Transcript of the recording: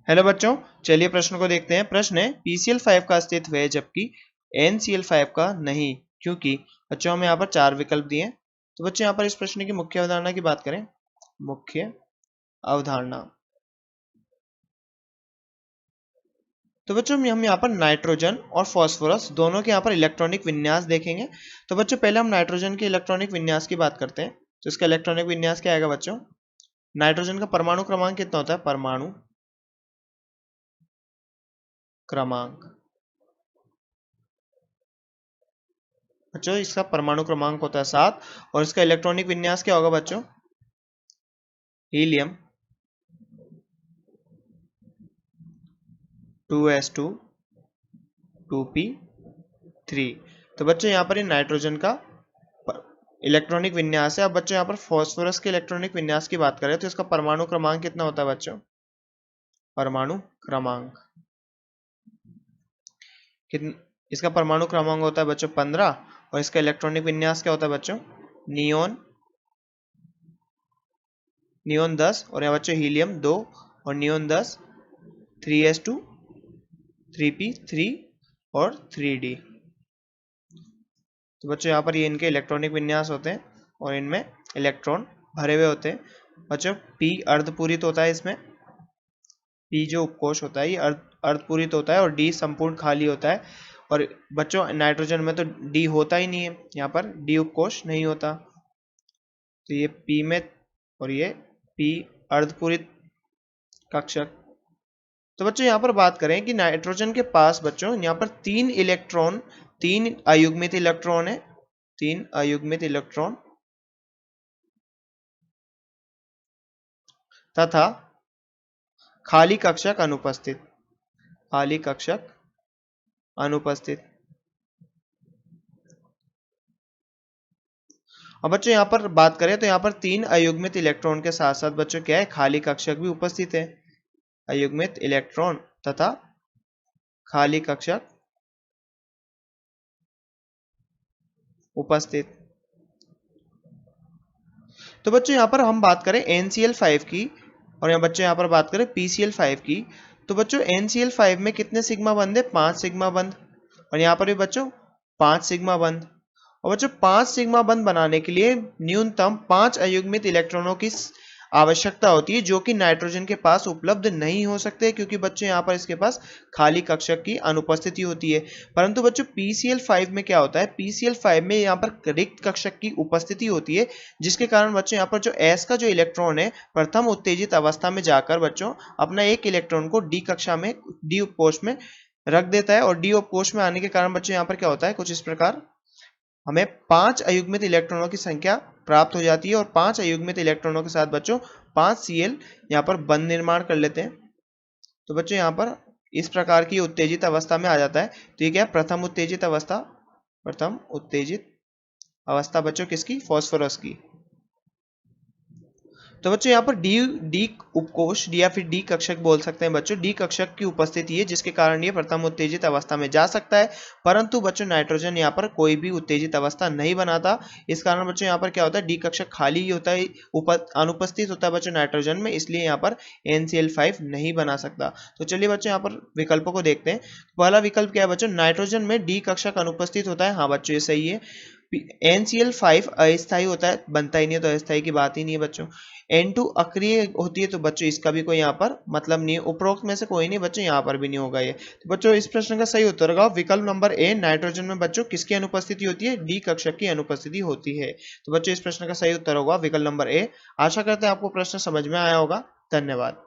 Hello बच्चों, चलिए प्रश्न को देखते हैं। प्रश्न है PCl5 का अस्तित्व है जबकि NCl5 का नहीं, क्योंकि बच्चों हमें यहाँ पर 4 विकल्प दिए हैं। तो बच्चों यहाँ पर इस प्रश्न की मुख्य अवधारणा की बात करें, मुख्य अवधारणा, तो बच्चों हम यहाँ पर नाइट्रोजन और फास्फोरस दोनों के यहाँ पर इलेक्ट्रॉनिक विन्यास देखेंगे। तो बच्चों पहले हम नाइट्रोजन के इलेक्ट्रॉनिक विन्यास की बात करते हैं। तो इसका इलेक्ट्रॉनिक विन्यास क्या आएगा बच्चों? नाइट्रोजन का परमाणु क्रमांक कितना होता है? परमाणु क्रमांक, बच्चों इसका परमाणु क्रमांक होता है 7। और इसका इलेक्ट्रॉनिक विन्यास क्या होगा बच्चों? Helium 2s2 2p3। तो बच्चों यहाँ पर नाइट्रोजन का इलेक्ट्रॉनिक विन्यास है। अब बच्चों यहाँ पर फास्फोरस के इलेक्ट्रॉनिक विन्यास की बात करें तो इसका परमाणु क्रमांक कितना होता है बच्चों? परमाणु क्रमांक कितना? इसका परमाणु क्रमांक होता है बच्चों 15। और इसका इलेक्ट्रॉनिक विन्यास क्या होता है बच्चों? नियोन 10। और यहाँ बच्चों हीलियम 2 और नियोन 10, 3s2 3p3 और 3d। तो बच्चों यहाँ पर ये इनके इलेक्ट्रॉनिक विन्यास होते हैं और इनमें इलेक्ट्रॉन भरे हुए होते हैं। बच्चों p अर्धपूरित होता है, इसमें p जो उपकोष होता है ये अर्धपूरित होता है और d संपूर्ण खाली होता है। और बच्चों नाइट्रोजन में तो d होता ही नहीं है, यहाँ पर d उपकोष नहीं होता। तो ये p में और ये p अर्धपूरित कक्षक। तो बच्चों यहाँ पर बात करें कि नाइट्रोजन के पास बच्चों यहाँ पर 3 अयुग्मित इलेक्ट्रॉन है, 3 अयुग्मित इलेक्ट्रॉन तथा खाली कक्षक अनुपस्थित, खाली कक्षक अनुपस्थित। अब बच्चों यहाँ पर बात करें तो यहाँ पर 3 अयुग्मित इलेक्ट्रॉन के साथ साथ बच्चों क्या है? खाली कक्षक भी उपस्थित है। अयुग्मित इलेक्ट्रॉन तथा खाली कक्षक उपस्थित। तो बच्चों यहाँ पर हम बात करें NCl5 की और यहाँ बच्चों यहाँ पर बात करें PCl5 की। तो बच्चों NCl5 में कितने सिग्मा बंद है? 5 सिग्मा बंद। और यहाँ पर भी बच्चों 5 सिग्मा बंद। और बच्चों 5 सिग्मा बंद बनाने के लिए न्यूनतम 5 अयुग्मित इलेक्ट्रॉनों की आवश्यकता होती है, जो कि नाइट्रोजन के पास उपलब्ध नहीं हो सकते, क्योंकि बच्चों यहाँ पर इसके पास खाली कक्षक की अनुपस्थिति होती है। परंतु बच्चों PCl5 में क्या होता है? PCl5 में यहाँ पर रिक्त कक्षक की उपस्थिति होती है, जिसके कारण बच्चों यहाँ पर जो S का जो इलेक्ट्रॉन है प्रथम उत्तेजित अवस्था में जाकर बच्चों अपना एक इलेक्ट्रॉन को D कक्षा में, D उपकोष में रख देता है। और D उपकोष में आने के कारण बच्चों यहाँ पर क्या होता है? कुछ इस प्रकार हमें 5 अयुग्मित इलेक्ट्रॉनों की संख्या प्राप्त हो जाती है और 5 अयुग्मित इलेक्ट्रॉनों के साथ बच्चों 5 Cl यहाँ पर बंध निर्माण कर लेते हैं। तो बच्चों यहाँ पर इस प्रकार की उत्तेजित अवस्था में आ जाता है। तो ये क्या है? प्रथम उत्तेजित अवस्था, प्रथम उत्तेजित अवस्था बच्चों किसकी? फास्फोरस की। तो बच्चों यहाँ पर डी उपकोष या फिर डी कक्षक बोल सकते हैं बच्चों, डी कक्षक की उपस्थिति है, जिसके कारण ये प्रथम उत्तेजित अवस्था में जा सकता है। परंतु बच्चों नाइट्रोजन यहाँ पर कोई भी उत्तेजित अवस्था नहीं बनाता। इस कारण बच्चों यहाँ पर क्या होता है? डी कक्षक खाली ही होता है, अनुपस्थित होता है बच्चों नाइट्रोजन में, इसलिए यहाँ पर NCl5 नहीं बना सकता। तो चलिए बच्चों यहाँ पर विकल्पों को देखते हैं। पहला विकल्प क्या है बच्चों? नाइट्रोजन में डी कक्षक अनुपस्थित होता है। हाँ बच्चों ये सही है। NCl5 अस्थायी होता है, बनता ही नहीं है, तो अस्थायी की बात ही नहीं है बच्चों। N2 अक्रिय होती है, तो बच्चों इसका भी कोई यहाँ पर मतलब नहीं है। उपरोक्त में से कोई नहीं बच्चों, यहाँ पर भी नहीं होगा ये। तो बच्चों इस प्रश्न का सही उत्तर होगा विकल्प नंबर ए, नाइट्रोजन में बच्चों किसकी अनुपस्थिति होती है? डी कक्षक की अनुपस्थिति होती है। तो बच्चों इस प्रश्न का सही उत्तर होगा विकल्प नंबर ए। आशा करते हैं आपको प्रश्न समझ में आया होगा। धन्यवाद।